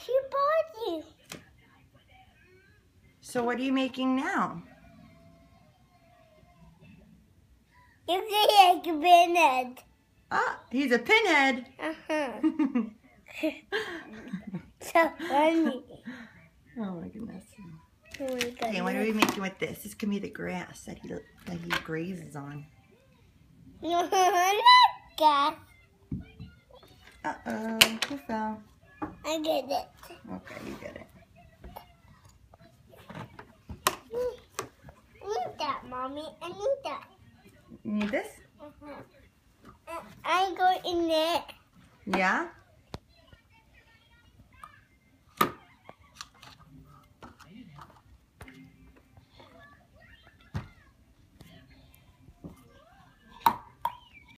your body. So what are you making now? You look like a pinhead. Ah, he's a pinhead. So funny. Oh my goodness. Oh my God. Okay, what are we making with this? This can be the grass that he grazes on. No, not that. Uh-oh, who fell? I get it. Okay, you get it. I need that, Mommy. I need that. You need this? I go in it. Yeah?